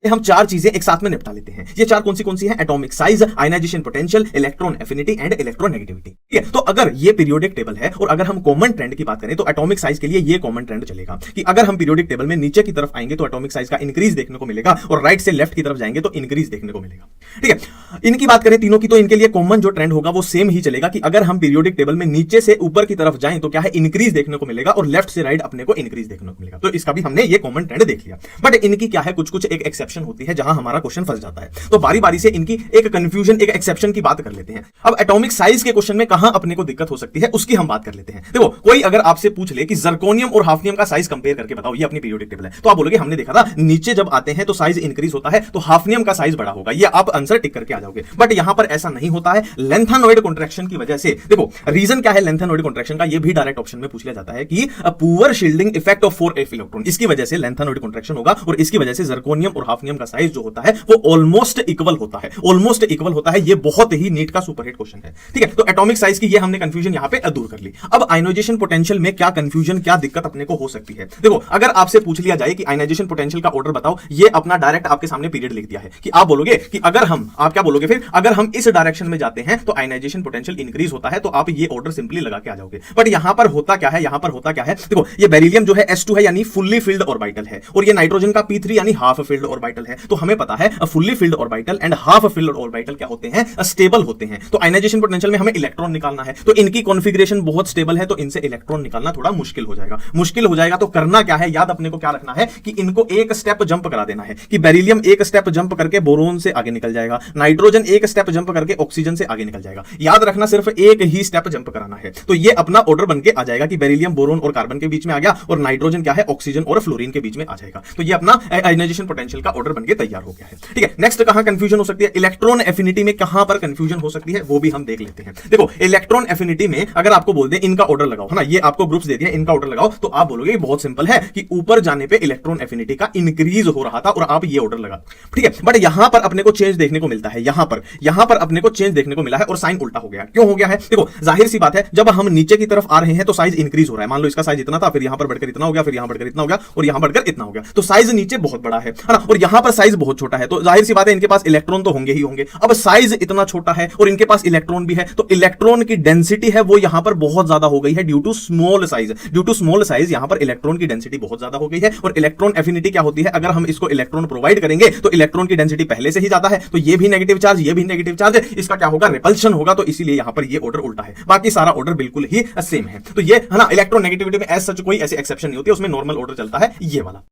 हम चार चीजें एक साथ में निपटा लेते हैं। ये चार कौन सी हैं? Atomic size, ionization potential, electron affinity and electronegativity. ठीक है, तो अगर ये पीरियोडिक टेबल है और अगर हम कॉमन ट्रेंड की बात करें तो एटॉमिक साइज के लिए ये कॉमन ट्रेंड चलेगा कि अगर हम पीरियोडिक टेबल में नीचे की तरफ आएंगे तो एटॉमिक साइज का इंक्रीज देखने को मिलेगा और राइट से लेफ्ट की तरफ जाएंगे तो इंक्रीज देखने को मिलेगा। ठीक है, इनकी बात करें तीनों की तो इनके लिए कॉमन जो ट्रेंड होगा वो सेम ही चलेगा कि अगर हम पीरियोडिक टेबल में नीचे से ऊपर की तरफ जाएं तो क्या है, इंक्रीज देखने को मिलेगा और लेफ्ट से राइट अपने को इंक्रीज देखने को मिलेगा। तो इसका भी हमने ये कॉमन ट्रेंड देख लिया। बट इनकी क्या है, कुछ एक एक्सेप्शन होती है जहां हमारा क्वेश्चन फंस जाता है। तो बारी बारी से इनकी एक कंफ्यूजन, एक एक्सेप्शन की बात कर लेते हैं। अब एटॉमिक साइज के क्वेश्चन में कहां अपने को दिक्कत हो सकती है उसकी हम बात कर लेते हैं। देखो, कोई अगर आपसे पूछ ले कि जर्कोनियम और हाफनियम का साइज कंपेयर करके बताओ, ये अपनी पीरियोडिक टेबल है, तो आप बोलोगे हमने देखा था नीचे जब आते हैं तो साइज इंक्रीज होता है तो हाफनियम का साइज बड़ा होगा। ये आप आंसर टिक करके आ जाओगे। बट यहां पर ऐसा नहीं होता है। लेंथेनॉइड कॉन्ट्रैक्शन की वजह से, देखो रीजन क्या है लेंथेनॉइड कॉन्ट्रैक्शन का, ये भी डायरेक्ट ऑप्शन में पूछ लिया जाता है कि poor shielding effect of 4f electron, इसकी वजह से लेंथेनॉइड कॉन्ट्रैक्शन होगा और इसकी वजह से जर्कोनियम और हाफनियम का साइज जो होता है वो ऑलमोस्ट इक्वल होता है। ऑलमोस्ट इक्वल होता है। ये बहुत ही नीट का सुपरहिट क्वेश्चन है। ठीक है, तो एटॉमिक साइज की ये हमने कंफ्यूजन यहां पे दूर कर ली। अब आयनाइजेशन पोटेंशियल में क्या कंफ्यूजन, क्या दिक्कत अपने को हो सकती है? देखो, अगर आपसे पूछ लिया जाए कि आयनाइजेशन पोटेंशियल का ऑर्डर बताओ, ये अपना डायरेक्ट आपके सामने पीरियड लिख दिया है कि आप बोलोगे कि अगर हम, आप क्या बोलोगे फिर, अगर हम इस डायरेक्शन में जाते हैं तो आयनाइजेशन पोटेंशियल इंक्रीज होता है, तो आप ये ऑर्डर सिंपली लगा के आ जाओगे। बट यहां पर होता क्या है, यहां पर होता क्या है, देखो ये बेरिलियम जो है S2 है यानी फुल्ली फिल्ड ऑर्बिटल है और ये नाइट्रोजन का P3 यानी हाफ फिल्ड ऑर्बिटल है। तो हमें पता है fully filled orbital and half filled orbital क्या होते हैं, स्टेबल होते हैं। तो आयनाइजेशन पोटेंशियल में हमें इलेक्ट्रॉन निकालना है, तो इनकी कॉन्फ़िगरेशन बहुत स्टेबल है, तो इनसे इलेक्ट्रॉन निकालना थोड़ा मुश्किल हो जाएगा। मुश्किल हो जाएगा तो करना क्या है, याद अपने को क्या रखना है कि इनको एक स्टेप जंप करा देना है कि बेरिलियम एक स्टेप जंप करके बोरोन से आगे निकल जाएगा, नाइट्रोजन एक स्टेप जंप करके ऑक्सीजन से आगे निकल जाएगा। याद रखना सिर्फ एक ही स्टेप जंप कराना है, तो ये अपना ऑर्डर बनके आ जाएगा कि बेरिलियम बोरोन और कार्बन के बीच में आ गया और नाइट्रोजन क्या है, ऑक्सीजन और फ्लोरीन के बीच में आ जाएगा। तो ये अपना आयनाइजेशन पोटेंशियल का ऑर्डर बनके तैयार हो गया है। ठीक है, नेक्स्ट कहां कंफ्यूजन हो सकती है, इलेक्ट्रॉन एफिनिटी में कहां पर कंफ्यूजन हो सकती है वो भी हम देख लेते हैं। देखो, इलेक्ट्रॉन एफिनिटी में अगर आपको बोल दे इनका ऑर्डर लगाओ, है ना, ये आपको ग्रुप्स दे दिया, इनका ऑर्डर लगाओ, तो आप बोलोगे बहुत सिंपल है कि ऊपर जाने पे इलेक्ट्रॉन एफिनिटी का इंक्रीज हो रहा था और आप ये ऑर्डर लगा। ठीक है, बट यहां पर अपने को चेंज देखने को मिलता है, यहां पर अपने को चेंज देखने को मिला है और साइन उल्टा हो गया। क्यों हो गया है? देखो, जाहिर सी बात है, जब हम नीचे की तरफ आ रहे हैं तो साइज इंक्रीज हो रहा है। मान लो इसका साइज इतना था, फिर यहां पर बढ़कर इतना हो गया, फिर यहां बढ़कर इतना हो गया और यहां बढ़कर इतना हो गया, तो साइज नीचे बहुत बड़ा है ना, और यहां पर साइज बहुत छोटा है। तो जाहिर सी बात है इनके पास इलेक्ट्रॉन तो होंगे ही होंगे। अब साइज इतना छोटा है और इनके पास इलेक्ट्रॉन भी है, तो इलेक्ट्रॉन की डेंसिटी है वो यहां पर बहुत ज्यादा हो गई है due to small size. Due to small size यहां पर इलेक्ट्रॉन की डेंसिटी बहुत ज्यादा हो गई है। और इलेक्ट्रॉन एफिनिटी क्या होती है, अगर हम इसको इलेक्ट्रॉन प्रोवाइड करेंगे तो इलेक्ट्रॉन की डेंसिटी पहले से ही ज्यादा है, तो ये भी नेगेटिव चार्ज, ये भी नेगेटिव चार्ज, इसका क्या होगा, रिपल्शन होगा। तो इसीलिए यहां पर ये ऑर्डर उल्टा है, बाकी सारा ऑर्डर बिल्कुल ही सेम है। तो ये है ना, इलेक्ट्रोनेगेटिविटी में एज सच कोई ऐसी एक्सेप्शन नहीं होती है, उसमें नॉर्मल ऑर्डर चलता है ये वाला।